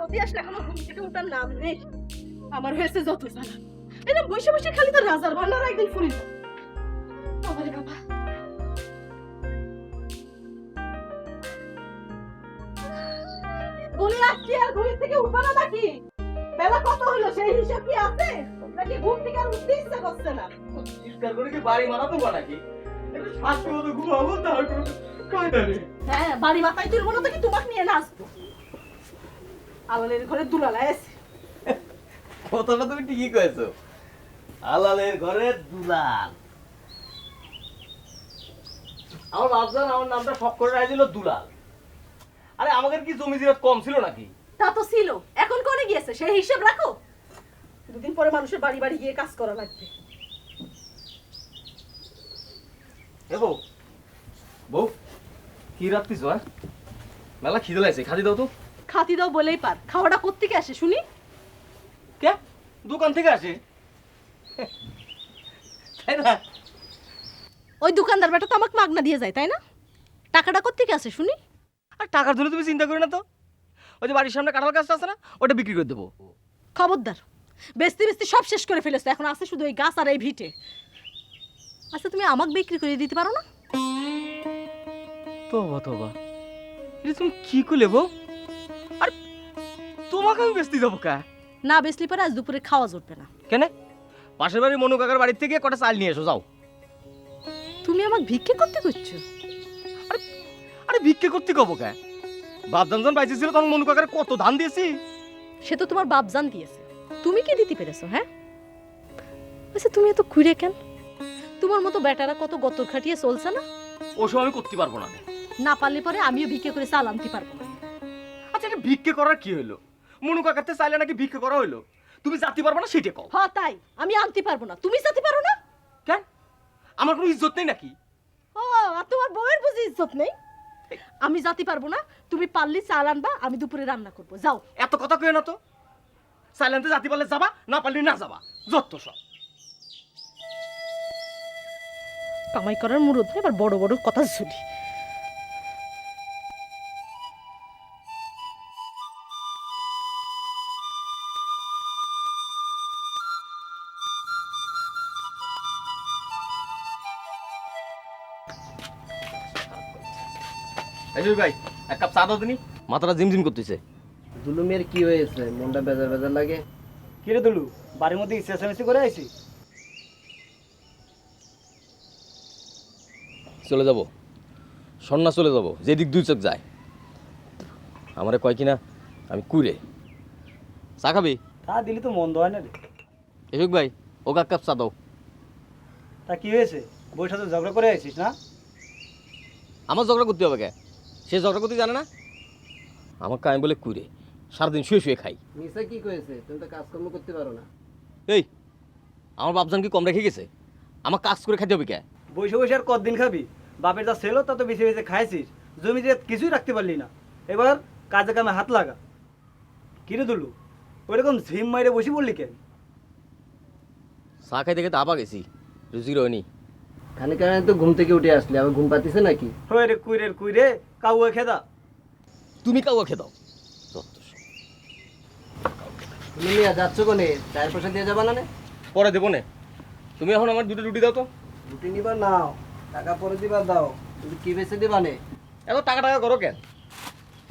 নদী আসলে এখনো ঘুম থেকে উঠার নাম নেই। আমার হয়েছে যত জ্বালা, এটা বসে বসে খালি তো রাজার ভান্ডার একদিন ফুরিল। বাবারে বাবা, বলি আজকে আর ঘুম থেকে উঠবা না নাকি? বেলা কত হলো সেই হিসাব কি আছে? নাকি ঘুম থেকে আর উঠতে ইচ্ছা করছে না? চিৎকার করে কি বাড়ি মারাতে পারে নাকি? একটু শান্তি মতো ঘুমাবো, তারপর কায়দা নেই। হ্যাঁ, বাড়ি মাথায় তুলবো না তো কি তোমাকে নিয়ে নাচবো? আলালের ঘরে দুলালা এসে কথাটা তুমি ঠিকই কয়েছো, আলালের ঘরে দুলাল। আমার বাপজান আমার নামটা শখ করে রাখছিল দুলাল। আরে আমাদের কি জমি জিরাত কম ছিল নাকি? তা তো ছিল, এখন করে গিয়েছে সেই হিসাব রাখো। দুদিন পরে মানুষের বাড়ি বাড়ি গিয়ে কাজ করা লাগবে। এ বউ, বউ কি রাত্রিস? মেলা খিদে লাগছে, খাদি দাও তো। খাতি দাও বলেই পার, খাওয়াটা কোত্থেকে আসে শুনি? কে? দোকান থেকে আসে, তাই না? ওই দোকানদার বেটা তো আমাকে মাগনা দিয়ে যায়, তাই না? টাকাটা কোত্থেকে আসে শুনি? আর টাকার জন্য তুমি চিন্তা করি না তো। ওই যে বাড়ির সামনে কাঁঠাল গাছটা আছে না, ওটা বিক্রি করে দেবো। খবরদার, বেস্তি বেস্তি সব শেষ করে ফেলেছো, এখন আছে শুধু এই গাছ আর এই ভিটে। আচ্ছা, তুমি আমাকে বিক্রি করে দিতে পারো না? তোবা তোবা, এটা তুমি কি করলে বউ? আর তোমাকে আমি বেচতে যাবো কা? না বেচলি পরে আজ দুপুরে খাওয়া জুটবে না। কেন? পাশের বাড়ির মনু কাকার বাড়ির থেকে কটা চাল নিয়ে এসো, যাও। তুমি আমাকে ভিক্ষে করতে করছো? আরে ভিক্ষে করতে কব কা? বাপ যখন বাইচে ছিল তখন মনু কাকার কত ধান দিয়েছি। সে তো তোমার বাপজান দিয়েছে, তুমি কি দিতে পেরেছো? হ্যাঁ, আচ্ছা তুমি এত ঘুরে কেন? তোমার মতো বেটারা কত গতর খাটিয়ে চলছে না? ওসব আমি করতে পারবো না। না পারলে পরে আমিও ভিক্ষে করে চাল আনতে পারবো না। আচ্ছা, এটা ভিক্ষে করার কি হইলো? মনু কাকাতে চাইলে নাকি ভিক্ষে করা হইলো? তুমি জাতি পারবো না সেটা কও। হ্যাঁ তাই, আমি আনতে পারবো না, তুমি যেতে পারো না? কেন? আমার কোনো ইজ্জত নেই নাকি? ও, আর তোমার বউয়ের বুঝি ইজ্জত নেই? আমি যেতে পারবো না, তুমি পারলে চাল আনবা, আমি দুপুরে রান্না করবো, যাও। এত কথা কই না তো। সাইলেন্টে জাতি পারলে যাবা, না পারলে না যাবা, যত সব। কামাই করার মুরদ নেই, এবার বড় বড় কথা শুনি। এই ভাই, এক কাপ চা দাও দিনি, মাথাটা জিমজিম করতেছে। দুলু মেয়ের কি হয়েছে? মনটা বেজার বেজার লাগে। কি রে দুলু, বাড়ির মধ্যে চেঁচামেচি করে আইছি? চলে যাব, সন্না চলে যাব, যেদিক দুই চোখ যায়। আমারে কয় কিনা আমি কুড়ে। চা খাবি? তা দিলি তো মন্দ হয় না রে। এসুক ভাই, ও এক কাপ চা দাও। তা কি হয়েছে? বইটা তো ঝগড়া করে আইছিস না? আমার ঝগড়া করতে হবে কে? সে ঝগড়া করতে জানে না? আমাকে আমি বলে কুড়ে, সারাদিন শুয়ে শুয়ে খাই। নিশা কি করেছে? তুমি তো কাজকর্ম করতে পারো না। এই, আমার বাপজান কি কম রেখে গেছে? আমার কাজ করে খাইতে হবে কে? বসে বসে আর কতদিন খাবি? বাপের যা ছিল তা তো বেশি বেশি খাইছিস, জমি দিয়ে কিছুই রাখতে পারলি না। এবার কাজে কামে হাত লাগা। কি রে দুলু, ওইরকম ঝিম মাইরে বসে পড়লি কেন? চা খাইতে খাইতে আবা গেছি, রুচি রয়নি। খানিক আগে তো ঘুম থেকে উঠে আসলে, আমার ঘুম পাতিছে নাকি? হয়ে রে কুইরে কাউয়া খেদা। তুমি কাউকে খেয়ে দাও, যত সব। তুমি নিয়ে যাচ্ছ কোনে? চায়ের পয়সা দিয়ে যাবা না? পরে দেবো নে, তুমি এখন আমার দুটো রুটি দাও তো। রুটি নিবা নাও, টাকা পরে দিবা দাও। তুমি কি বেছে দিবা নে? এত টাকা টাকা করো কেন?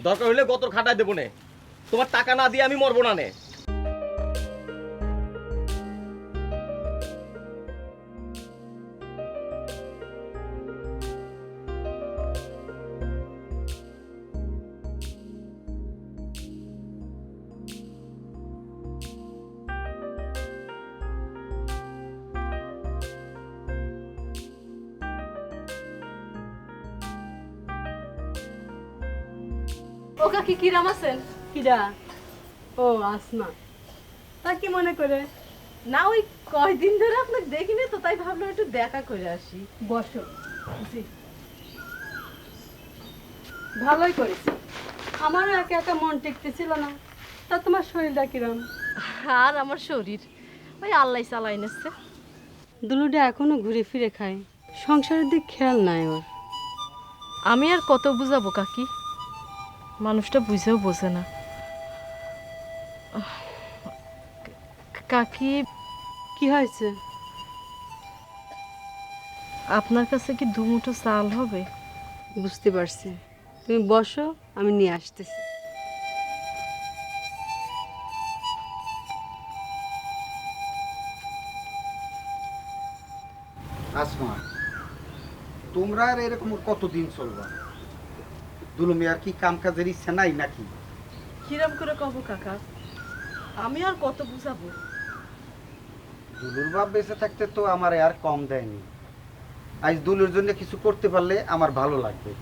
দরকার হলে গতর খাটায় দেবো নে, তোমার টাকা না দিয়ে আমি মরবো না নে। ও কাকি, কিরাম আছেন? কিরা? ও আসমা, তা কি মনে করে? না ওই কয়দিন ধরে আপনাকে দেখিনি তো, তাই ভাবলাম একটু দেখা করে আসি। বসো। জি, ভালোই করেছি। আমারও একা একা মন টিকতেছিল না। তা তোমার শরীরটা কিরম? আর আমার শরীর ওই আল্লাহ চালাই নিচ্ছে। দুলুটা এখনো ঘুরে ফিরে খায়, সংসারের দিক খেয়াল নাই ওর। আমি আর কত বুঝাবো কাকি, মানুষটা বুঝেও বোঝে না। কাকি কি হয়েছে? আপনার কাছে কি দুমুঠো চাল হবে? বুঝতে পারছি, তুমি বসো, আমি নিয়ে আসতেছি। আসমা, তোমরা আর এরকম কতদিন চলবা? দুলু মিয়ার কি কাম কাজের ইচ্ছা নাই নাকি? কিরম করে কব কাকা, আমি আর কত বুঝাবো? দুলুর বাপ বেঁচে থাকতে তো আমার আর কম দেয়নি। আজ দুলুর জন্য কিছু করতে পারলে আমার ভালো লাগবে।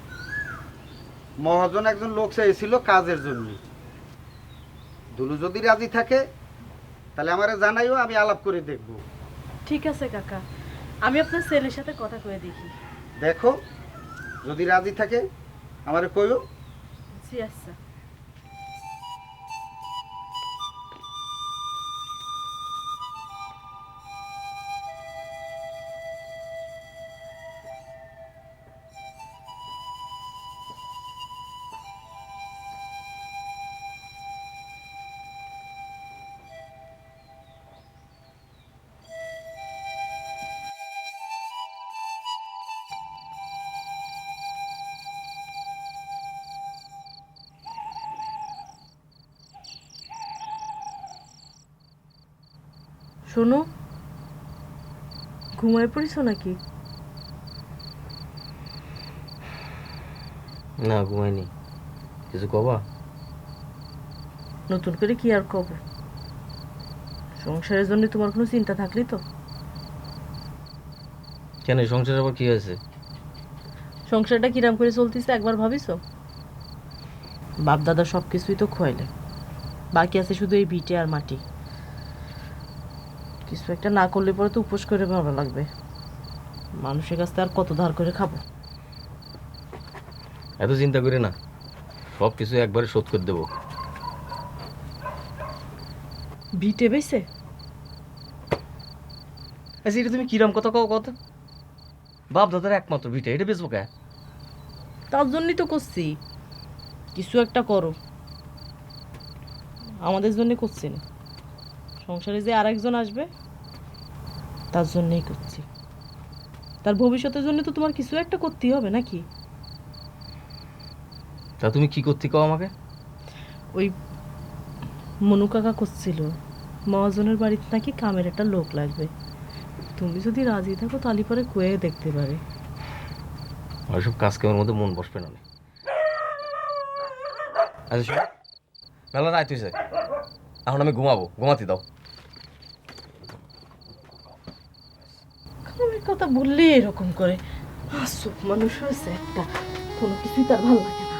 মহাজন একজন লোক চাইছিল কাজের জন্য। দুলু যদি রাজি থাকে তাহলে আমারে জানাইও, আমি আলাপ করে দেখব। ঠিক আছে কাকা, আমি আপনার ছেলের সাথে কথা কয়ে দেখি। দেখো, যদি রাজি থাকে আমারে কইও। জি আচ্ছা। শোনো, ঘুমায় পড়িছো নাকি? না, ঘুমাইনি। কিছু কবা? নতুন করে কি আর কব? সংসারের জন্য তোমার কোনো চিন্তা থাকলি তো? কেন, সংসার আবার কি হয়েছে? সংসারটা কিরাম করে চলতেছে একবার ভাবিছো? বাপ দাদা সব কিছুই তো খোয়াইলে, বাকি আছে শুধু এই ভিটে আর মাটি। কিছু একটা না করলে পরে তো উপোস করে ভালো লাগবে। মানুষের কাছ থেকে আর কত ধার করে খাবো? এত চিন্তা করে না, সব কিছু একবারে শোধ করে দেবো। ভিটে বেছে? আচ্ছা, এটা তুমি কিরম কথা কও কথা? বাপ দাদার একমাত্র ভিটে, এটা বেচবো কে? তার জন্যই তো করছি, কিছু একটা করো। আমাদের জন্য করছি না, সংসারে যে আরেকজন আসবে তার জন্যই করছি। তার ভবিষ্যতের জন্য তো তোমার কিছু একটা করতেই হবে নাকি? তা তুমি কি করতে কও আমাকে? ওই মনু কাকা করছিল মহাজনের বাড়িতে নাকি কামের একটা লোক লাগবে। তুমি যদি রাজি থাকো তাহলে পরে কয়ে দেখতে পারে। ওইসব কাজ কামের মধ্যে মন বসবে না। আচ্ছা শোনো, মেলা রাত হয়েছে, এখন আমি ঘুমাবো, ঘুমাতে দাও। কামের কথা বললে এরকম করে, আসুক মানুষ হয়েছে একটা, কোনো কিছুই তার ভালো লাগে না।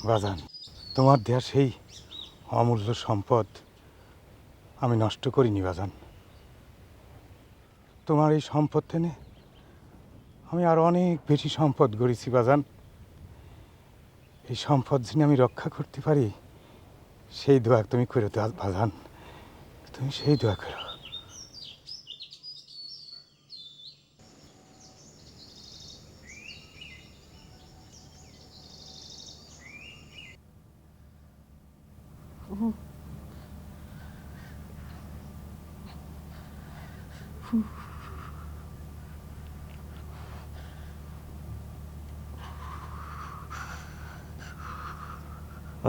বাজান, তোমার দেয়া সেই অমূল্য সম্পদ আমি নষ্ট করিনি বাজান। তোমার এই সম্পদ থেকে আমি আর অনেক বেশি সম্পদ গড়েছি বাজান। এই সম্পদ যিনি আমি রক্ষা করতে পারি, সেই দোয়া তুমি করে দাও বাজান, তুমি সেই দোয়া করো।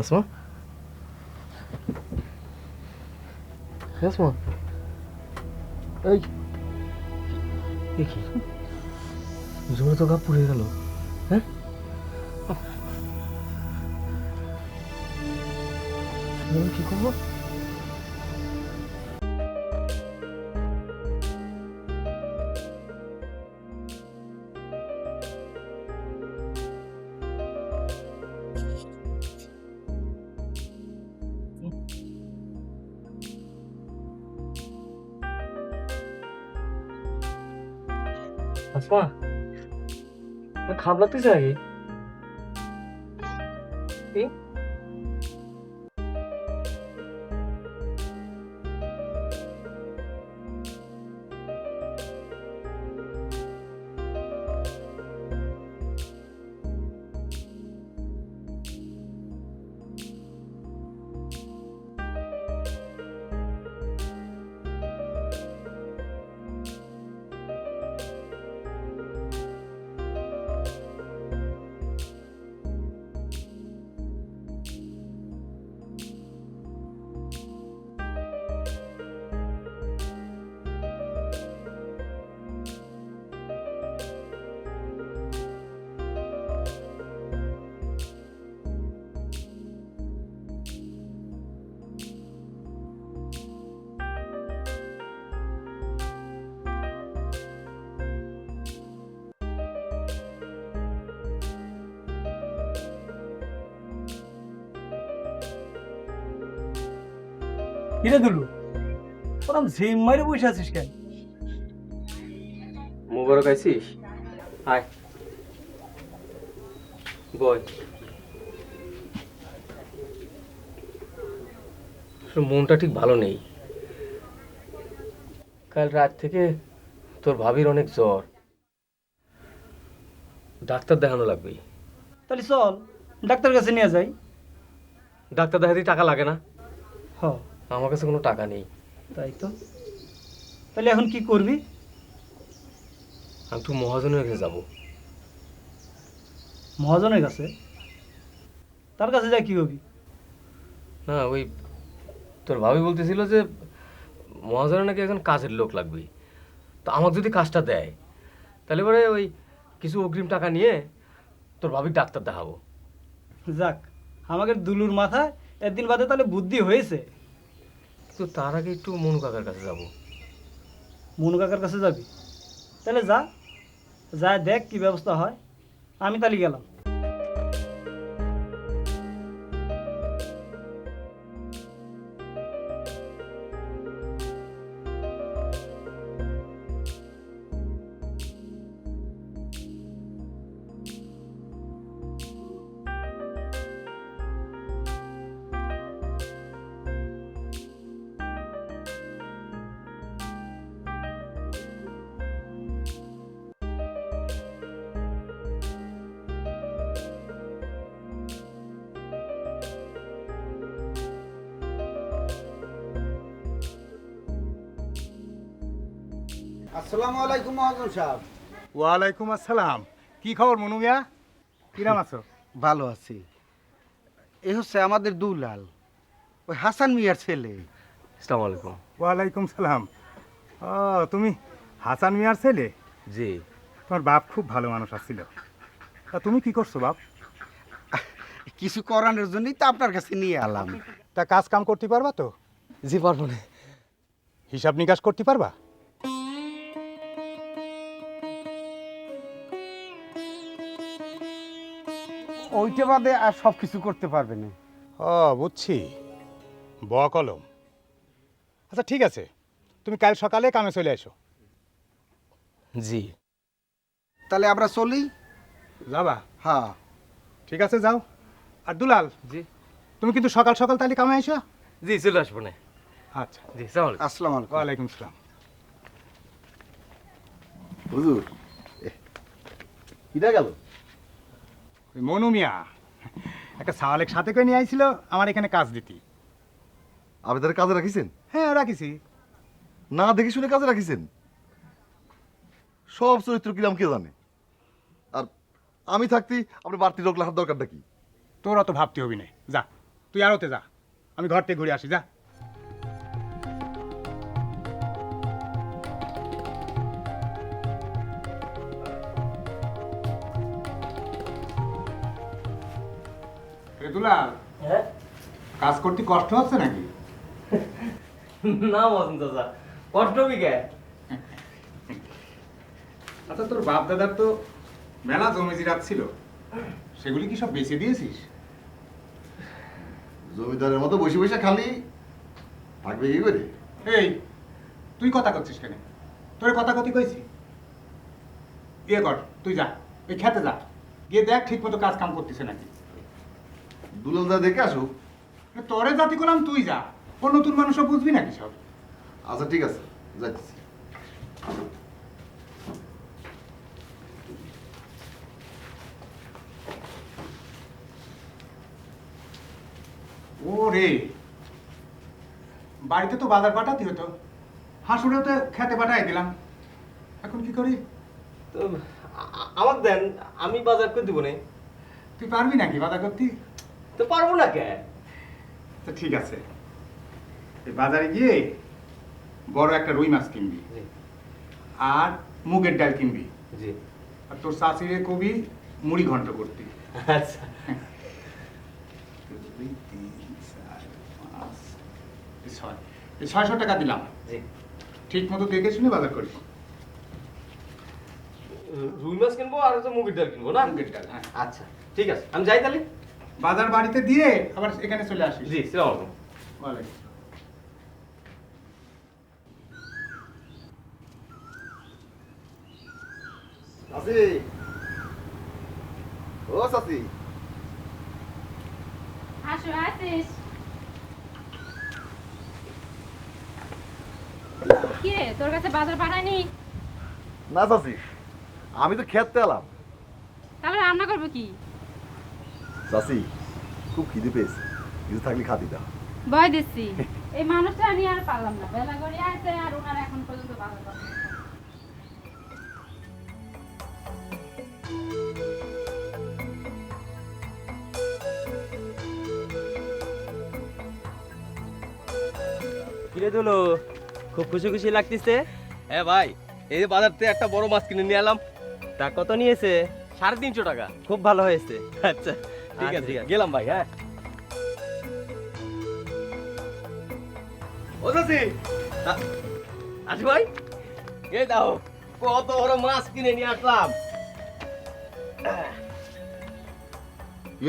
আসমা, আসমা, এই কি জোরে তো গা পুড়ে গেল। হ্যাঁ, কি করবো? আসমা, খারাপ লাগতেছে নাকি? দেখি। কিরে দুলু, ওরম ঝিম মারে বসে আছিস কেন? মোবারক আইছিস? আয় বয়। মনটা ঠিক ভালো নেই। কাল রাত থেকে তোর ভাবির অনেক জ্বর, ডাক্তার দেখানো লাগবে। তাহলে চল ডাক্তার কাছে নিয়ে যাই। ডাক্তার দেখাতে টাকা লাগে না? হ, আমার কাছে কোনো টাকা নেই। তাই তো। তাহলে এখন কি করবি? আমি তো মহাজনের কাছে যাবো। মহাজনের কাছে? তার কাছে যা কি হবি? না, ওই তোর ভাবি বলতেছিল যে মহাজনের নাকি এখন কাজের লোক লাগবে। তো আমাকে যদি কাজটা দেয় তাহলে পরে ওই কিছু অগ্রিম টাকা নিয়ে তোর ভাবির ডাক্তার দেখাবো। যাক, আমাকে দুলুর মাথায় একদিন বাদে তাহলে বুদ্ধি হয়েছে। তো তার আগে একটু মনু কাকার কাছে যাব। মনু কাকার কাছে যাবি? তাহলে যা, যা দেখ কি ব্যবস্থা হয়। আমি তাহলে গেলাম। আসসালামু আলাইকুম মহাজন সাহেব। ওয়ালাইকুম আসসালাম। কি খবর মনু মিয়া, কিরাম আছো? ভালো আছি। এ হচ্ছে আমাদের দুলাল, ওই হাসান মিয়ার ছেলে। আসসালামু আলাইকুম। ওয়ালাইকুম সালাম। ও, তুমি হাসান মিয়ার ছেলে? জি। তোমার বাপ খুব ভালো মানুষ আসছিল। তা তুমি কি করছো বাপ? কিছু করানোর জন্যই তো আপনার কাছে নিয়ে এলাম। তা কাজ কাম করতে পারবা তো? জি পারবো না। হিসাব নিকাশ করতে পারবা? ওইটা বাদে আর সব কিছু করতে পারবে না। ও বুঝছি, ব কলম। আচ্ছা ঠিক আছে, তুমি কাল সকালে কামে চলে এসো। জি। তাহলে আমরা চলি। যাবা? হ্যাঁ। ঠিক আছে যাও। আর দুলাল, জি। তুমি কিন্তু সকাল সকাল তাহলে কামে এসো। জি চলে আসবো না। আচ্ছা। জি আসসালামু আলাইকুম। আসসালামু আলাইকুম। ওয়ালাইকুম সালাম। হুজুর কিটা গেল? ওই মনু মিয়া একটা সাওয়ালেক সাথে করে নিয়ে আইছিল আমার এখানে কাজ দিতি। আপনি তার কাজে রাখিছেন? হ্যাঁ রাখিছি। না দেখে শুনে কাজে রাখিছেন? সব চরিত্র কিরাম কে জানে? আর আমি থাকতে আপনি বাড়তি লোক লাগার দরকারটা কি? তোর অত ভাবতে হবি না, যা তুই আরতে যা, আমি ঘর থেকে ঘুরে আসি, যা। দুলাল, হ্যাঁ? কাজ করতে কষ্ট হচ্ছে নাকি? না মহাজন চাচা, কষ্ট হবি কে? আচ্ছা তোর বাপ দাদার তো মেলা জমি জিরাত ছিল, সেগুলি কি সব বেচে দিয়েছিস? জমিদারের মতো বসে বসে খালি থাকবে কি করে? এই তুই কথা করছিস কেন? তোর কথা কতি কইছি? ইয়ে কর, তুই যা, ওই খেতে যা, গিয়ে দেখ ঠিক মতো কাজ কাম করতেছে নাকি। দুলাল যা দেখে আসুক। তোরে জাতি করলাম, তুই যা। ও নতুন মানুষও বুঝবি নাকি সব? আচ্ছা ঠিক আছে, যাচ্ছি। ও রে, বাড়িতে তো বাজার পাঠাতে হতো, হাঁসুরেও তো খেতে পাঠাই দিলাম, এখন কি করি? তো আমাকে দেন, আমি বাজার করে দিব না। তুই পারবি নাকি বাজার করতে? তো পারবো না কে? তো ঠিক আছে, এই বাজারে গিয়ে বড় একটা রুই মাছ কিনবি, জি আর মুগের ডাল কিনবি, জি। আর তোর শাশুড়ি কবি মুড়ি ঘন্ট করতি। আচ্ছা। 2, 3, 4, 5, 6 এই 600 টাকা দিলাম। জি। ঠিক মতো দেখে শুনে বাজার করিস। রুই মাছ কিনবো আর হচ্ছে মুগের ডাল কিনবো না? মুগের ডাল, হ্যাঁ। আচ্ছা ঠিক আছে, আমি যাই তাহলে। বাজার বাড়িতে দিয়ে আবার এখানে চলে আসিস। জি, সালাম আলাইকুম। ওয়ালাইকুম। চাচি, ও চাচি, আসো, আসিস। কি রে, তোর কাছে বাজার পাঠায়নি? না চাচি, আমি তো খেতে এলাম। তাহলে রান্না করবো কি? চাচি, খুব খিদে পেয়েছে, কিছু থাকলে খাতি দাও। ভয় দিচ্ছি, এই মানুষটা আমি আর পারলাম না, বেলা করে আছে আর ওনার এখন পর্যন্ত বাজার করতে হবে। কিরে দুলু, খুব খুশি খুশি লাগতেছে? হ্যাঁ ভাই, এই যে বাজার থেকে একটা বড় মাছ কিনে নিয়ে এলাম। তা কত নিয়েছে? 350 টাকা। খুব ভালো হয়েছে। আচ্ছা ঠিক আচ্ছা, আছে, ঠিক আছে। গেলাম ভাই। হ্যাঁ ও চাচি, আসি ভাই, এই দাও কত বড় মাছ কিনে নিয়ে আসলাম।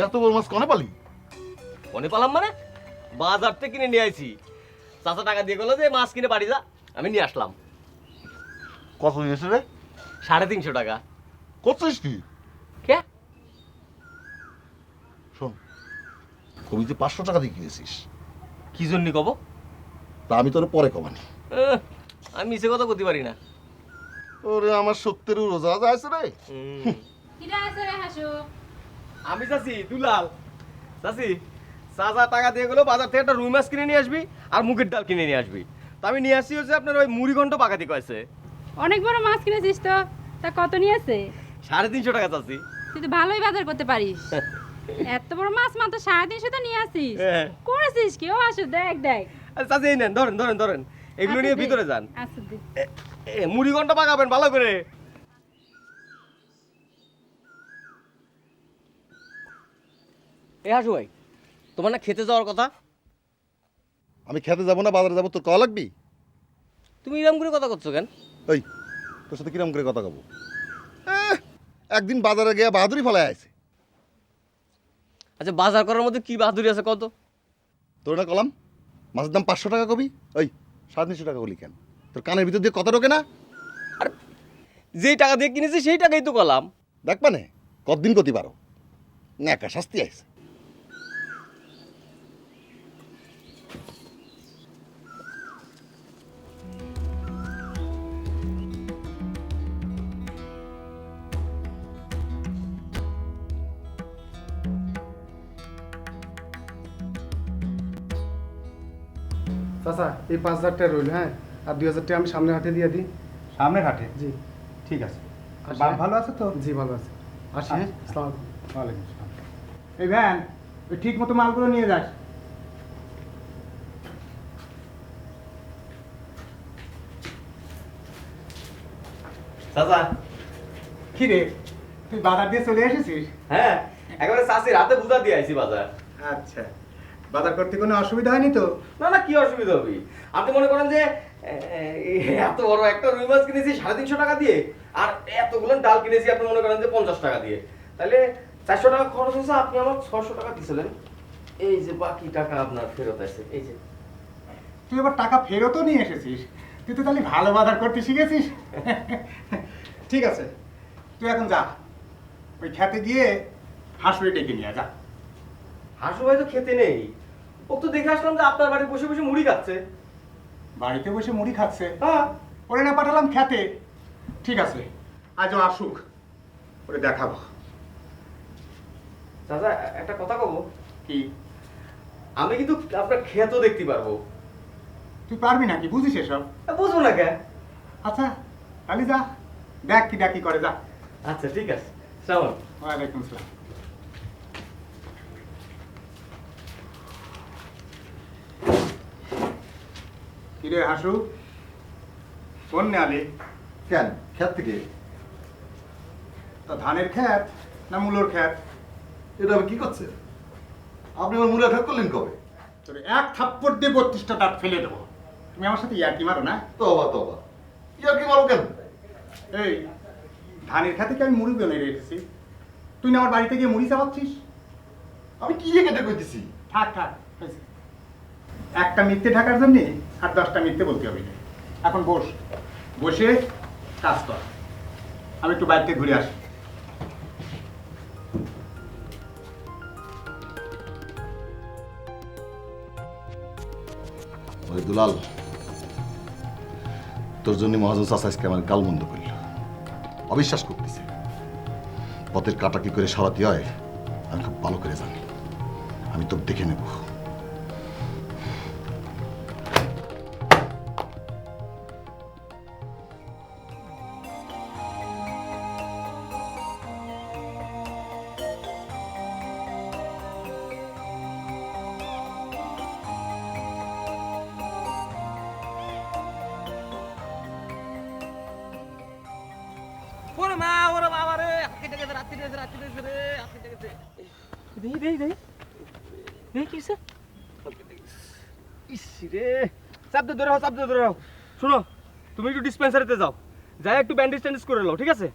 এত বড় মাছ কনে পালি? মনে পালাম মানে, বাজার থেকে কিনে নিয়ে আইছি। চাচা টাকা দিয়ে গেলো যে মাছ কিনে বাড়ি যা, আমি নিয়ে আসলাম। কত নিয়েছে রে? 350 টাকা। করছিস কি? কে? শোন, কবিতে 500 টাকা দিয়ে কিনেছিস, কি জন্য কব? তা আমি তোর পরে কমানি। আমি মিছে কথা বলতে পারি না। ওরে আমার সত্যের রোজা আছে রে। কিরা আছে রে হাসু? আমি চাচি দুলাল। চাচি, চাচা টাকা দিয়ে গেলো বাজার থেকে একটা রুই মাছ কিনে নিয়ে আসবি আর মুগের ডাল কিনে নিয়ে আসবি। তা আমি নিয়ে আসছি হচ্ছে আপনার ওই মুড়ি ঘন্ট পাকাতি কয়েছে। অনেক বড় মাছ কিনেছিস তো, তা কত নিয়েছে? 350 টাকা চাচি। তুই তো ভালোই বাজার করতে পারিস। এত বড় মাছ মাত্র 350 তো নিয়ে আসিস। হ্যাঁ। করেছিস কি? ও আসো, দেখ দেখ। আচ্ছা চাচি, এই নেন, ধরেন ধরেন ধরেন, এগুলো আচ্ছা, নিয়ে দে। ভিতরে যান। আচ্ছা দে। মুড়ি ঘন্ট পাকাবেন ভালো করে। এ হাসু ভাই, তোমার না খেতে যাওয়ার কথা? আমি খেতে যাবো না বাজারে যাবো, তোর কয়া লাগবি? তুমি এরকম করে কথা করছো কেন? ওই, তোর সাথে কিরম করে কথা কব? একদিন বাজারে গিয়ে বাহাদুরি ফলায় আছে। আচ্ছা, বাজার করার মধ্যে কি বাহাদুরি আছে কত? তোর না কলাম মাছের দাম 500 টাকা কবি, ওই 350 টাকা বলি কেন? তোর কানের ভিতর দিয়ে কথা ঢোকে না? আর যেই টাকা দিয়ে কিনেছি সেই টাকাই তো কলাম। দেখ মানে কতদিন করতে পারো না, একটা শাস্তি আছে। চাচা, এই 5000 টাকা রইল, হ্যাঁ, আর 2000 টাকা আমি সামনের হাটে দিয়ে দিই। সামনের হাটে? জি। ঠিক আছে। আসি, বাপ হ্যাঁ? ভালো আছে তো? জি ভালো আছে। আসি, হ্যাঁ, আসসালামু আলাইকুম। ওয়ালাইকুম আসসালাম। এই ভ্যান, ওই ঠিক মতো মালগুলো নিয়ে যাস। চাচা। কি রে, তুই বাজার দিয়ে চলে এসেছিস? হ্যাঁ, একেবারে চাষির হাতে বুঝা দিয়ে আইছি বাজার। আচ্ছা, বাজার করতে কোনো অসুবিধা হয়নি তো? না না, কি অসুবিধা হবে? আপনি মনে করেন যে এত বড় একটা রুই মাছ কিনেছি 350 টাকা দিয়ে, আর এতগুলো ডাল কিনেছি আপনি মনে করেন যে 50 টাকা দিয়ে, তাহলে 400 টাকা খরচ হয়েছে, আপনি আমার 600 টাকা দিয়েছিলেন। এই যে বাকি টাকা আপনার ফেরত আছে, এই যে। তুই এবার টাকা ফেরতও নিয়ে এসেছিস, তুই তো তাহলে ভালো বাজার করতে শিখেছিস। ঠিক আছে, তুই এখন যা, ওই খেতে গিয়ে হাঁসুড়ি ডেকে নিয়ে যা। হাসু ভাই তো খেতে নেই। ও তো দেখে আসলাম যে আপনার বাড়ি বসে বসে মুড়ি খাচ্ছে। বাড়িতে বসে মুড়ি খাচ্ছে? হ্যাঁ। ওরে না পাঠালাম খেতে। ঠিক আছে, আজও আসুক, ওরে দেখাবো। চাচা একটা কথা কব কি? আমি কিন্তু আপনার ক্ষেতও দেখতে পারবো। তুই পারবি নাকি? বুঝিস এসব? বুঝবো না কেন? আচ্ছা তাহলে যা, দেখ কি ডাকি করে, যা। আচ্ছা ঠিক আছে, শ্রাবণ। ওয়ালাইকুম আসসালাম। কিরে হাসু, কোন নেয়ালি? কেন ক্ষেত থেকে? তো ধানের ক্ষেত না মূলোর ক্ষেত? এটা আমি কি করছে? আপনি আমার মুড়ে আঘাত করলেন কবে? তোর এক থাপ্পড় দিয়ে 32টা দাঁত ফেলে দেবো। তুমি আমার সাথে ইয়ার্কি মারো না? তবা তবা, ইয়ার কি মারো কেন? এই ধানের খেতে কি আমি মুড়ি বেনে রেখেছি? তুই না আমার বাড়িতে গিয়ে মুড়ি চাপাচ্ছিস? আমি কি কেটে কইতেছি? থাক থাক, হয়েছে। একটা মিথ্যে ঢাকার জন্যে আর 10টা মিথ্যে বলতে হবে না। এখন বস, বসে কাজ কর। আমি একটু বাড়িতে ঘুরে আসি। ওই দুলাল, তোর জন্য মহাজন চাচা আজকে আমার গাল বন্ধ করল। অবিশ্বাস করতেছে। পথের কাটা কি করে সরাতে হয় আমি খুব ভালো করে জানি। আমি তোর দেখে নেব। ওরে মা, ওরে বাবা রে, হাত কেটে গেছে, রাত্রি গেছে, রাত্রি গেছে রে, হাত কেটে গেছে। কি হইছে? ইস রে, চাপ দিয়ে ধরে হও, চাপ দিয়ে ধরে হও। শোনো, তুমি একটু ডিসপেন্সারিতে যাও, যাই একটু ব্যান্ডেজ ট্যান্ডেজ করে নাও, ঠিক আছে?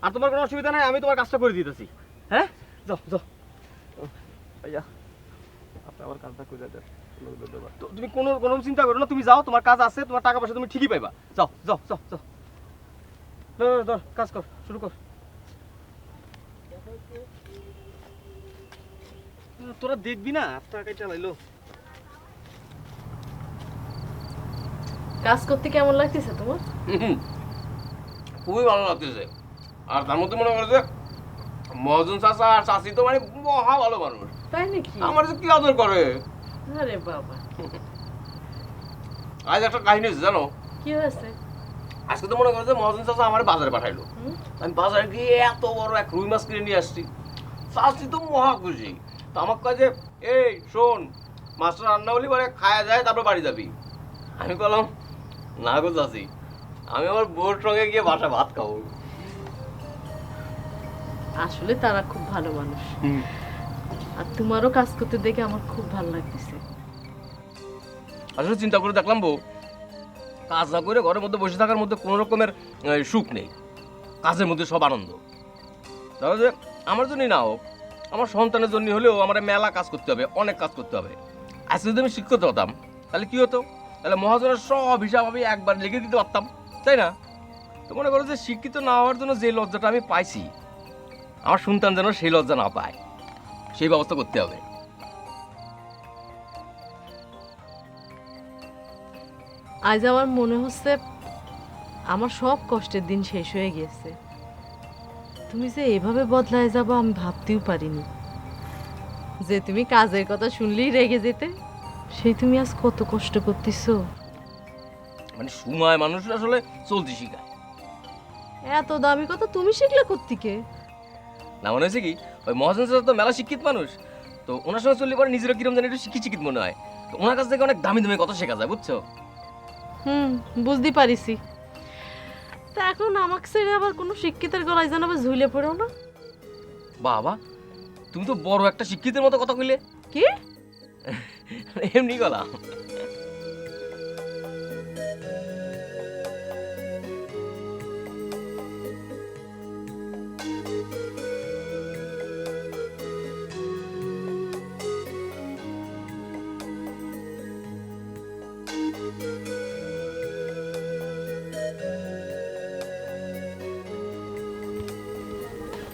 আর তোমার কোনো অসুবিধা নাই, আমি তোমার কাজটা করে দিতেছি। হ্যাঁ, যাও যাও। ভাইয়া, আপনি আমার কাজটা করে দেন। তো তুমি কোনো কোনো চিন্তা করো না, তুমি যাও, তোমার কাজ আছে, তোমার টাকা পয়সা তুমি ঠিকই পাইবা। যাও যাও যাও যাও, ধর কাজ কর, শুরু কর। তোরা দেখবি না, টাকা চালাইলো। কাজ করতে কেমন লাগতেছে তোমার? খুবই ভালো লাগতেছে। আর তার মধ্যে মনে করে যে মহাজন চাচা আর চাচি তো মানে মহা ভালো মানুষ। তাই নাকি? আমার যে কি আদর করে। আরে বাবা, আজ একটা কাহিনী হয়েছে জানো? কি হয়েছে? আজকে তো মনে করো যে মহাজন চাচা আমার বাজারে পাঠাইলো। আমি বাজারে গিয়ে এত বড় এক রুই মাছ কিনে নিয়ে আসছি। চাচি তো মহা খুশি। তো আমার কাছে এই শোন, মাছটা রান্না হলি পরে খায়া যায়, তারপর বাড়ি যাবি। আমি বললাম না গো চাচি, আমি আমার বউর সঙ্গে গিয়ে বাসা ভাত খাবো। আসলে তারা খুব ভালো মানুষ, আর তোমারও কাজ করতে দেখে আমার খুব ভালো লাগতেছে। আসলে চিন্তা করে দেখলাম বউ, কাজ না করে ঘরের মধ্যে বসে থাকার মধ্যে কোনো রকমের সুখ নেই। কাজের মধ্যে সব আনন্দ। ধরো যে আমার জন্যই না হোক, আমার সন্তানের জন্য হলেও আমার মেলা কাজ করতে হবে, অনেক কাজ করতে হবে। আজকে যদি আমি শিক্ষিত হতাম তাহলে কি হতো? তাহলে মহাজনের সব হিসাব আমি একবার লিখে দিতে পারতাম, তাই না? তো মনে করো যে শিক্ষিত না হওয়ার জন্য যে লজ্জাটা আমি পাইছি, আমার সন্তান যেন সেই লজ্জা না পায়, সেই ব্যবস্থা করতে হবে। আজ আমার মনে হচ্ছে আমার সব কষ্টের দিন শেষ হয়ে গেছে। তুমি যে এভাবে বদলায় যাবো আমি ভাবতেও পারিনি। যে তুমি কাজের কথা শুনলেই রেগে যেতে, সেই তুমি আজ কত কষ্ট করতেছো। মানে সময় মানুষ আসলে চলতে শিখায়। এত দামি কথা তুমি শিখলে কোত্থেকে? না মনে হয়েছে কি, ওই মহাজন চাচা তো মেলা শিক্ষিত মানুষ, তো ওনার সঙ্গে চললে পরে নিজেরও কিরম জানি একটু শিক্ষিত মনে হয়। তো ওনার কাছ থেকে অনেক দামি দামি কথা শেখা যায়, বুঝছো? বুঝতে পারিছি। তা এখন আমাকে ছেড়ে আবার কোনো শিক্ষিতের গলায় যেন আবার ঝুলে পড়েও না। বাবা, তুমি তো বড় একটা শিক্ষিতের মতো কথা কইলে। কি? এমনি গলা।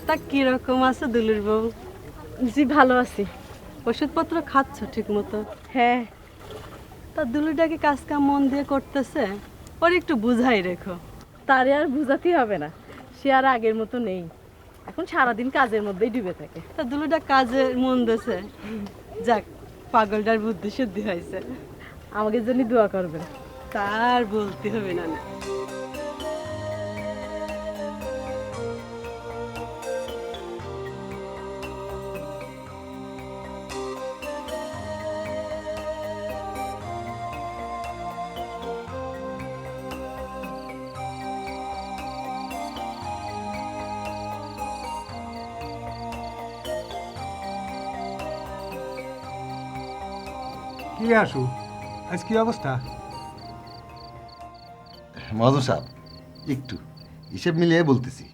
তা কিরকম আছো দুলুর বউ? জি ভালো আছি। ওষুধপত্র খাচ্ছ ঠিক মতো? হ্যাঁ। তা দুলুটাকে কাজ কাম মন দিয়ে করতেছে, ওর একটু বুঝাই রেখো। তারে আর বুঝাতেই হবে না, সে আর আগের মতো নেই, এখন সারাদিন কাজের মধ্যেই ডুবে থাকে। তা দুলুটা কাজে মন দিয়েছে, যাক পাগলটার বুদ্ধি শুদ্ধি হয়েছে। আমাদের জন্য দোয়া করবেন। তার বলতে হবে না না। কি আসু, আজ কি অবস্থা? মহাজন সাহেব একটু হিসেব মিলিয়ে বলতেছি।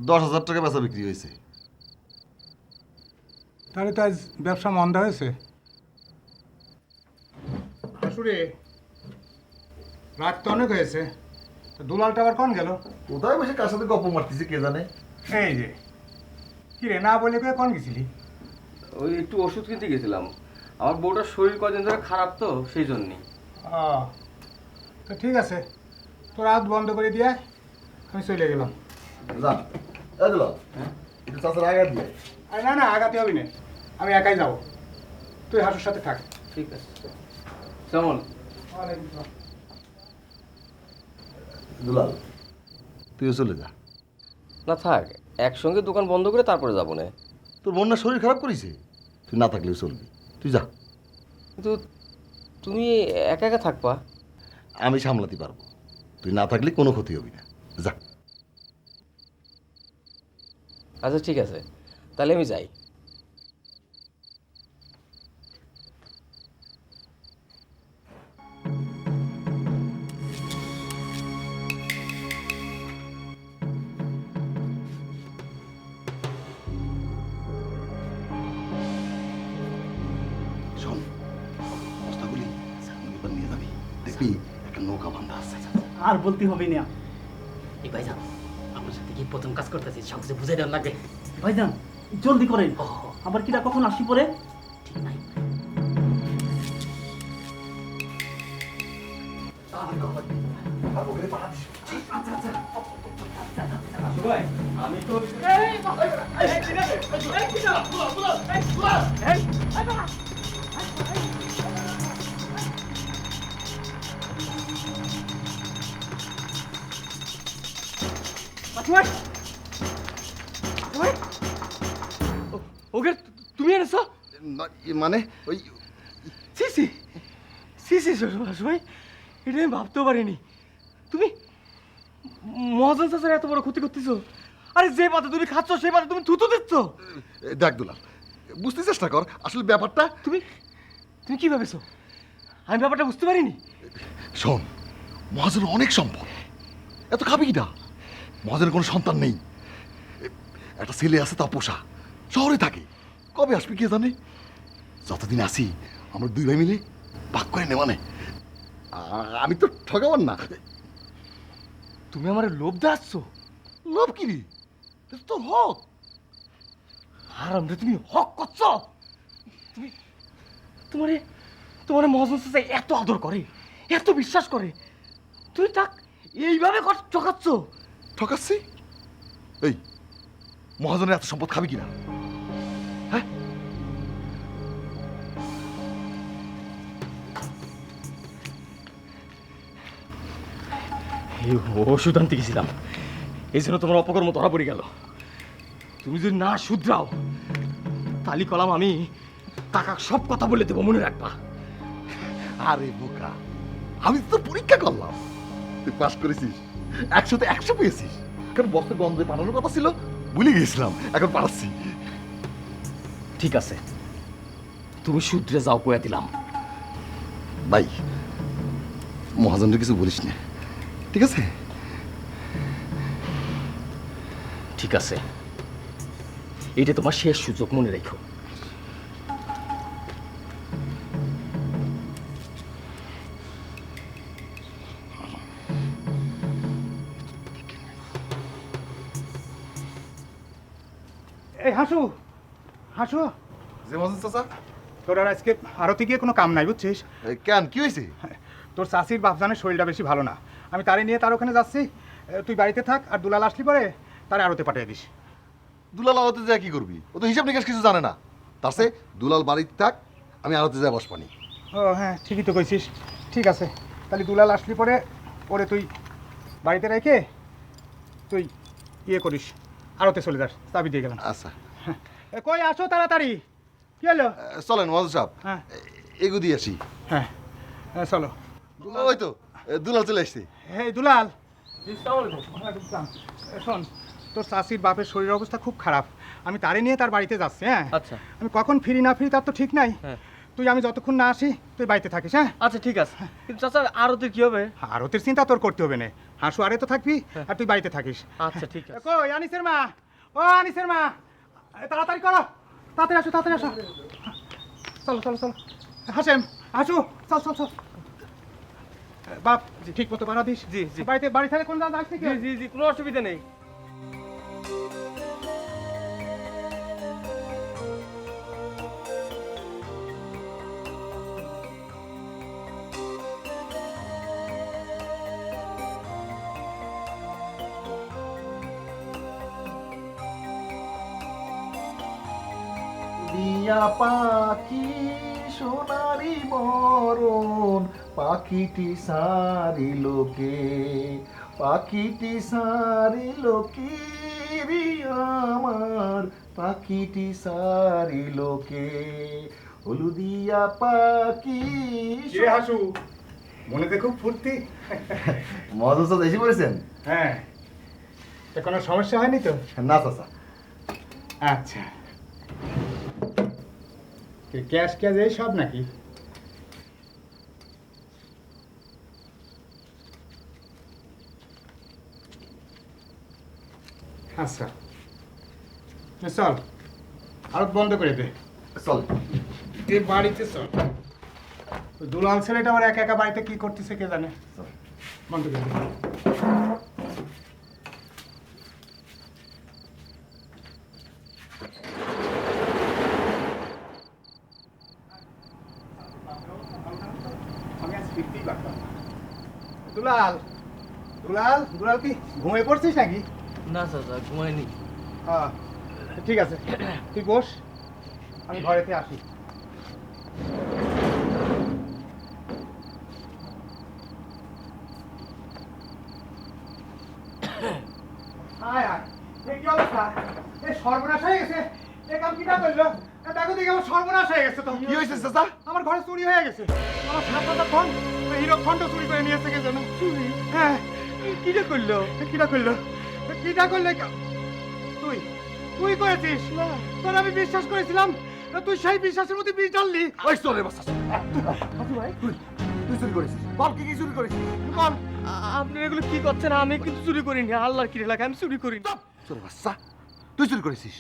$10,000 বেচা বিক্রি হয়েছে। তাহলে তো আজ ব্যবসা মন্দা হয়েছে। আসুরে রাত তো অনেক হয়েছে, তো দুলালটা আবার কোন গেল? কোথায় বসে কার সাথে গপ্প মারতেছি কে জানে। এই যে কি রে, না বলে কয়ে কোন গেছিলি? ওই একটু ওষুধ কিনতে গেছিলাম, আমার বউটার শরীর কদিন ধরে খারাপ তো সেই জন্যই। তো ঠিক আছে, তোর হাত বন্ধ করে দিয়ে আমি চলে গেলাম। না না, আগাতে হবে না, আমি একাই যাবো, তুই হাসুর সাথে থাক। ঠিক আছে, কেমন? দুলাল তুইও চলে যা। না থাক, একসঙ্গে দোকান বন্ধ করে তারপরে যাবো না। তোর বোন না শরীর খারাপ করেছে, তুই না থাকলেও চলবি, তুই যা। কিন্তু তুমি একা একা থাকবা। আমি সামলাতে পারবো, তুই না থাকলে কোনো ক্ষতি হবি না, যা। আচ্ছা ঠিক আছে, তাহলে আমি যাই। শোন, বস্তাগুলি এবার নিয়ে যাবি, দেখবি একটা নৌকা বান্ধা আছে। আর বলতে হবে না। এই ভাইজান, আপনার সাথে কি প্রথম কাজ করতেছি, সবকিছু বুঝাই দেওয়ার লাগবে। ভাইজান জলদি করেন, আবার কিটা কখন আসি পরে। ঠিক নাই। আমি তো ওকে তুমি এনেছো? মানে ওই সি সি সি সি শ্বশুর ভাই, এটা আমি ভাবতেও পারিনি। তুমি মহাজন চাচার এত বড় ক্ষতি করতেছো। আরে যে পাতে তুমি খাচ্ছ সেই পাতে তুমি থুতু দিচ্ছ। দেখ দুলাল, বুঝতে চেষ্টা কর আসলে ব্যাপারটা। তুমি তুমি কি ভেবেছো আমি ব্যাপারটা বুঝতে পারিনি? শোন, মহাজনের অনেক সম্পদ, এত খাবি কিটা? মহাজনের কোনো সন্তান নেই, একটা ছেলে আছে তা পোষা, শহরে থাকে, কবে আসবি কে জানে। যতদিন আসি আমরা দুই ভাই মিলে ভাগ করে নেওয়া নেই। আমি তো ঠকাবার না। তুমি আমার লোভ দেখাচ্ছ। লোভ কি রে, তো হক। আর আমরা তুমি হক করছ। তুমি তোমারে তোমার মহাজন চাচা এত আদর করে, এত বিশ্বাস করে, তুই তাক এইভাবে ঠকাচ্ছ। ঠকাচ্ছি? এই মহাজনের এত সম্পদ খাবি কিনা? হ্যাঁ, এই ওষুধ আনতে গেছিলাম, এই জন্য তোমার অপকর্ম ধরা পড়ে গেল। তুমি যদি না শুধরাও তালি কলাম আমি কাকা সব কথা বলে দেবো, মনে রাখবা। আরে বোকা, আমি তো পরীক্ষা করলাম, তুই পাস করেছিস, 100-তে 100 পেয়েছিস। কারণ বস্তা গন্ধে পাঠানোর কথা ছিল, ভুলে গিয়েছিলাম, এখন পাঠাচ্ছি। ঠিক আছে, তুমি শুধরে যাও, কয়ে দিলাম। ভাই, মহাজনকে কিছু বলিস না, ঠিক আছে? ঠিক আছে, এটা তোমার শেষ সুযোগ, মনে রেখো। এই হাসু, হাসু, যে মহাজন চাচা, তোর আর আজকে আরতে গিয়ে কোনো কাম নাই বুঝছিস? কেন কি হয়েছে? তোর চাষির বাপজানের শরীরটা বেশি ভালো না, আমি তারে নিয়ে তার ওখানে যাচ্ছি। তুই বাড়িতে থাক, আর দুলাল আসলি পরে তারে আরতে পাঠিয়ে দিস। দুলাল আড়তে যায় কি করবি? ও তো হিসাব নিকাশ কিছু জানে না। তার চেয়ে দুলাল বাড়িতে থাক, আমি আড়তে যাই বসপানি। ও হ্যাঁ, ঠিকই তো কইছিস। ঠিক আছে, তাহলে দুলাল আসলি পরে ওরে তুই বাড়িতে রেখে তুই ইয়ে করিস, আরতে চলে যাস, চাবি দিয়ে গেলাম। আচ্ছা, কই আসো তাড়াতাড়ি। কি হলো? চলেন মহাজন সাহেব, হ্যাঁ এগু দিয়ে আসি। হ্যাঁ চলো। ওই তো দুলাল চলে আসছে। এই দুলাল, শোন, তোর চাষির বাপের শরীরের অবস্থা খুব খারাপ, আমি তারে নিয়ে তার বাড়িতে যাচ্ছি। হ্যাঁ আচ্ছা আমি কখন ফিরি না ফিরি তার তো ঠিক নাই। হ্যাঁ। তুই আমি যতক্ষণ না আসি তুই বাড়িতে থাকিস। হ্যাঁ আচ্ছা ঠিক আছে, কিন্তু চাচা আরতের কি হবে? আরতের চিন্তা তোর করতে হবে না, হাসু আরে তো থাকবি, আর তুই বাড়িতে থাকিস। আচ্ছা ঠিক আছে। কই আনিসের মা, ও আনিসের মা, তাড়াতাড়ি করো, তাড়াতাড়ি আসো, তাড়াতাড়ি আসো। চলো চলো চলো, হাসেম আসো, চল চল চল। বাপ ঠিক মতো ভাড়া দিস। জি জি, বাড়িতে বাড়ি থেকে কোন দাম আসছে? জি জি জি, কোনো অসুবিধা নেই। দিয়া পাখি সোনারি মরণ, পাখিটি সারি লোকে, পাখিটি সারি লোকে আমার, পাখিটি সারি লোকে, হলুদিয়া পাখি। হাসু মনেতে খুব ফুর্তি। মহাজন চাচা এসে পড়েছেন? হ্যাঁ, তা কোনো সমস্যা হয়নি তো? না চাচা। আচ্ছা, ক্যাশ ক্যাশ এই সব নাকি? আচ্ছা চল, আর বন্ধ করে দে। চল এই বাড়িতে চল। ওই দুলাল ছেলেটা আবার একা একা বাড়িতে কি করতেছে কে জানে। বন্ধ করে দে। আমি আজ ফিরতেই পারতাম না। দুলাল, দুলাল, দুলাল কি ঘুমিয়ে পড়ছিস নাকি? না চাচা, ঘুমায়নি। হ্যাঁ ঠিক আছে, তুই বস, আমি ঘরেতে আসি। আয় আয়, এ কি অবস্থা? এ সর্বনাশ হয়ে গেছে। এ কাম কিটা করলো? দেখো দেখি আমার সর্বনাশ হয়ে গেছে। তো কি হয়েছে চাচা? আমার ঘরে চুরি হয়ে গেছে। আমার সাতটা ফোন হিরো খন্ড চুরি করে নিয়ে এসে গেছে। চুরি? হ্যাঁ। কিটা করলো? কিটা করলো? কিটা করলে? তুই তুই করেছিস? তোর আমি বিশ্বাস করেছিলাম, তুই সেই বিশ্বাসের মধ্যে বিষ ঢাললি। ওই চলে বাসা। তুই চুরি করেছিস? বল কি কি চুরি করেছিস? বল। আপনি এগুলো কি করছেন? আমি কিন্তু চুরি করিনি, আল্লাহর কি লাগে, আমি চুরি করিনি। চলে বাসা, তুই চুরি করেছিস?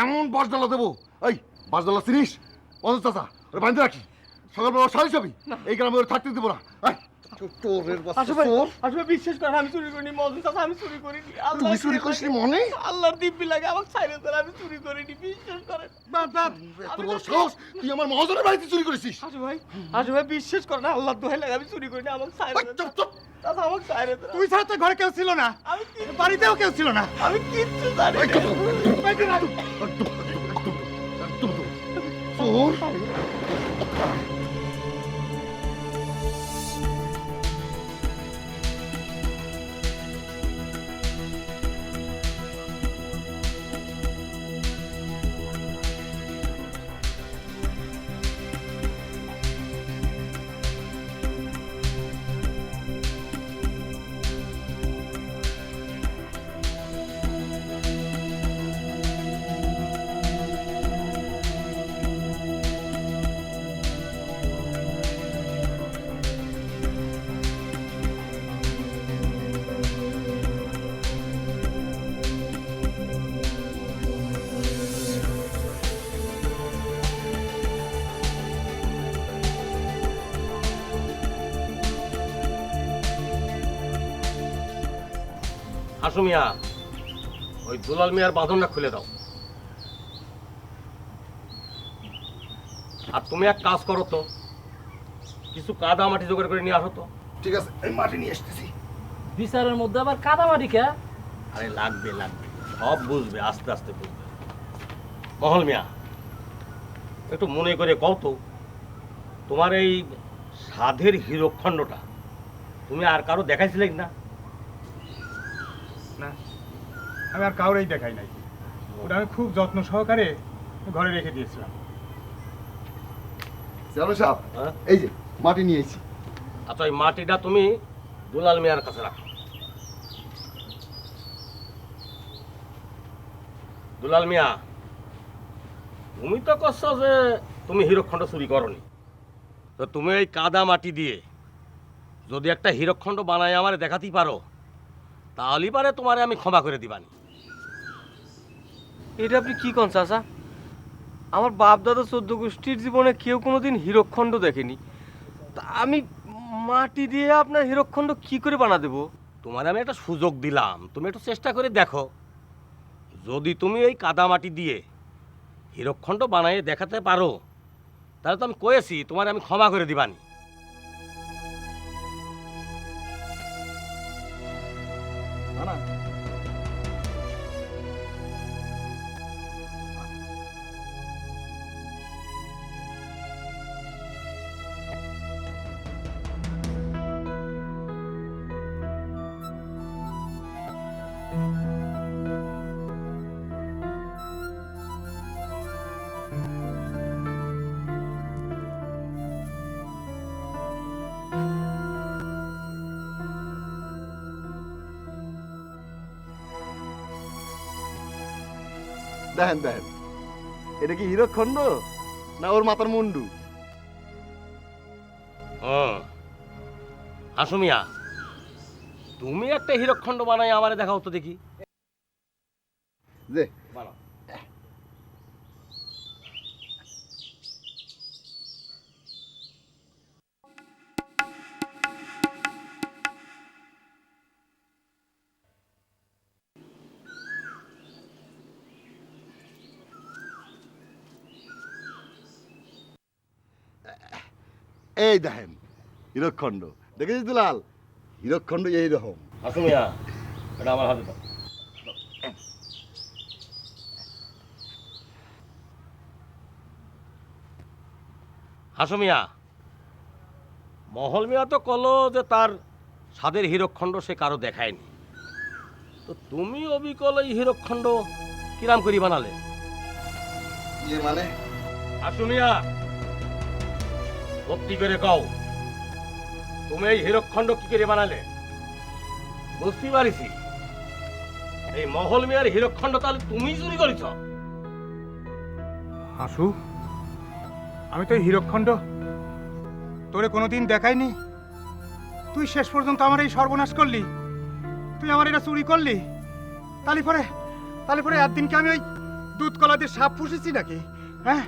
এমন বাসডালা দেবো। এই বাসডালা চিনিস? মহাজন চাচা ওর বাঁধতে রাখি, সকালবেলা সারি যাবি, এই গ্রামে ওর থাকতে দেবো না। চোরের বাচ্চা চোর। আসলে বিশ্বাস করেন আমি চুরি করিনি মহাজন চাচা, আমি চুরি করিনি। তুই চুরি করিসনি মনে? আল্লাহর দিব্যি লাগে, আমাকে ছাইরে দেন, আমি চুরি করিনি, বিশ্বাস করেন। এত বড় সাহস, তুই আমার মহাজনের বাড়িতে চুরি করেছিস? আসু ভাই বিশ্বাস করেন, আল্লাহর দোহাই লাগে, আমি চুরি করিনি, আমাকে ছাইরে দেন। চুপ চুপ। চাচা আমাকে ছাইরে দেন। তুই ছাড়া তো ঘরে কেউ ছিল না, বাড়িতেও কেউ ছিল না। আমি কিচ্ছু জানি না। চোর। হাসু মিয়া, ওই দুলাল মিয়ার বাঁধনটা খুলে দাও। আর তুমি এক কাজ করো তো, কিছু কাদা মাটি জোগাড় করে নিয়ে আসো তো। ঠিক আছে, এই মাটি নিয়ে আসতেছি। বিচারের মধ্যে আবার কাদামাটি কে? আরে লাগবে লাগবে, সব বুঝবে, আস্তে আস্তে বুঝবে। মহল মিয়া, একটু মনে করে কও তো, তোমার এই সাধের হীরকখণ্ডটা তুমি আর কারো দেখাইছিলে না? না, আমি আর কাউরেই দেখাই নাই। ওটা আমি খুব যত্ন সহকারে ঘরে রেখে দিয়েছিলাম। চেয়ারম্যান সাহেব, হ্যাঁ? এই যে মাটি নিয়ে এসেছি। আচ্ছা, ওই মাটিটা তুমি দুলাল মিয়ার কাছে রাখো। দুলাল মিয়া, তুমি তো করছো যে তুমি হীরকখণ্ড চুরি করনি, তো তুমি এই কাদা মাটি দিয়ে যদি একটা হীরকখণ্ড বানায় আমার দেখাতেই পারো, তাহলেই পারে তোমারে আমি ক্ষমা করে দিবানি। এটা আপনি কি কোন চাচা? আমার বাপ দাদা 14 গোষ্ঠীর জীবনে কেউ কোনোদিন হীরকখণ্ড দেখেনি, তা আমি মাটি দিয়ে আপনার হীরকখণ্ড কি করে বানা দেবো? তোমার আমি একটা সুযোগ দিলাম, তুমি একটু চেষ্টা করে দেখো। যদি তুমি এই কাদা মাটি দিয়ে হীরকখণ্ড বানায় দেখাতে পারো, তাহলে তো আমি কয়েছি তোমার আমি ক্ষমা করে দিবানি। না না, দেখেন দেখেন, এটা কি হীরকখণ্ড না ওর মাথার মুন্ডু? হাসু মিয়া, তুমি একটা হীরকখণ্ড বানাই আমারে দেখাও তো দেখি। যে বানাও। এই দেখেন হীরকখণ্ড, দেখেছিস দুলাল? হীরকখণ্ড এইরকম। হাসু মিয়া, এটা আমার হাতে দাও। হাসু মিয়া, মহল মিয়া তো কলো যে তার স্বাদের হীরকখণ্ড সে কারো দেখায়নি, তো তুমি অবিকল এই হীরকখণ্ড কিরাম করি বানালে? ইয়ে মানে? হাসু মিয়া, সত্যি করে কও, তুমি এই হীরকখণ্ড কি করে বানালে? বুঝতে পারিছি এই মহল মিয়ার হীরকখণ্ড তাহলে তুমি চুরি করেছ। হাসু, আমি তো এই হীরকখণ্ড তোরে কোনোদিন দেখাইনি। তুই শেষ পর্যন্ত আমার এই সর্বনাশ করলি, তুই আমার এটা চুরি করলি। তালি পরে একদিনকে আমি ওই দুধ কলা দিয়ে সাপ ফুসেছি নাকি? হ্যাঁ,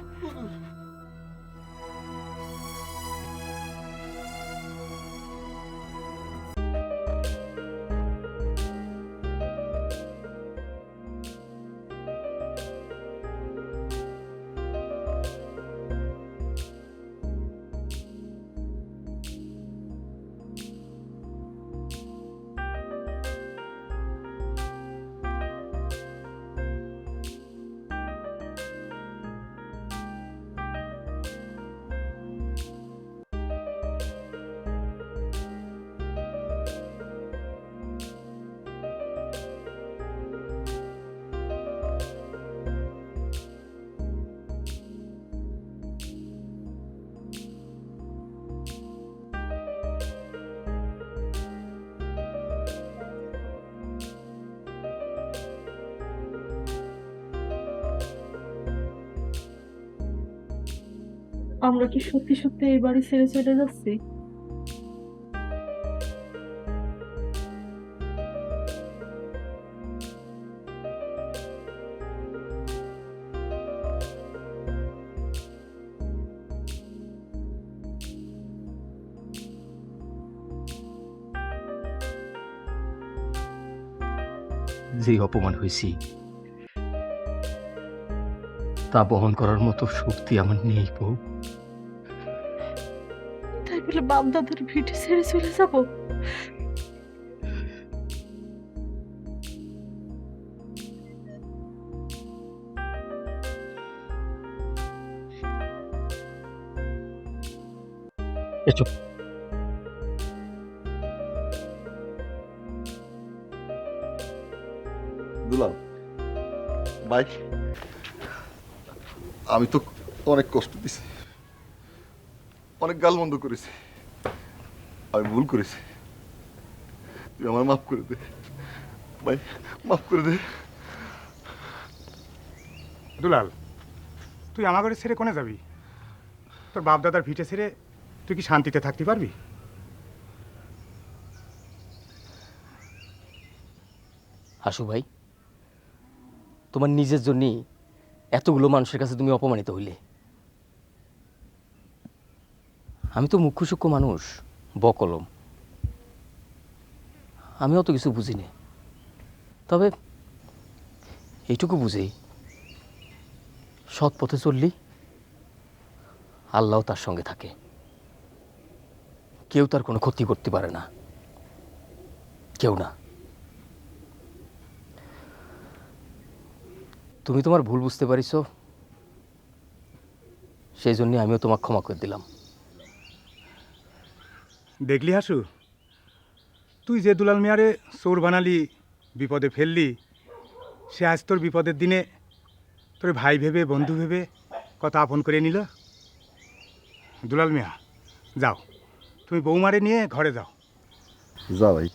আমরা কি সত্যি সত্যি এই বাড়ি ছেড়ে চলে যাচ্ছি? যে অপমান হয়েছি তা বহন করার মতো শক্তি আমার নেই বউ। তাহলে বাপ দাদার ভিটে ছেড়ে চলে যাবো? এসো। দুলাল ভাই, আমি তো অনেক কষ্ট দিছি, অনেক গালমন্দ করেছি, আমি ভুল করেছি, তুই আমার মাফ করে দে ভাই, মাফ করে দে। দুলাল, তুই আমার ঘরে ছেড়ে কোনে যাবি? তোর বাপ দাদার ভিটে ছেড়ে তুই কি শান্তিতে থাকতে পারবি? হাসু ভাই, তোমার নিজের জন্যই এতগুলো মানুষের কাছে তুমি অপমানিত হইলে। আমি তো মুখ্য সূক্ষ্ম মানুষ, বকলম, আমি অত কিছু বুঝি না। তবে এইটুকু বুঝি, সৎ পথে চললি আল্লাহ তার সঙ্গে থাকে, কেউ তার কোনো ক্ষতি করতে পারে না, কেউ না। তুমি তোমার ভুল বুঝতে পারিস, সেই জন্য আমিও তোমাকে ক্ষমা করে দিলাম। দেখলি হাসু, তুই যে দুলাল মিয়ারে চোর বানালি, বিপদে ফেললি, সে আজ তোর বিপদের দিনে তোর ভাই ভেবে, বন্ধু ভেবে কত আপন করে নিল। দুলাল মিয়া, যাও, তুমি বৌমারে নিয়ে ঘরে যাও। যা ভাই।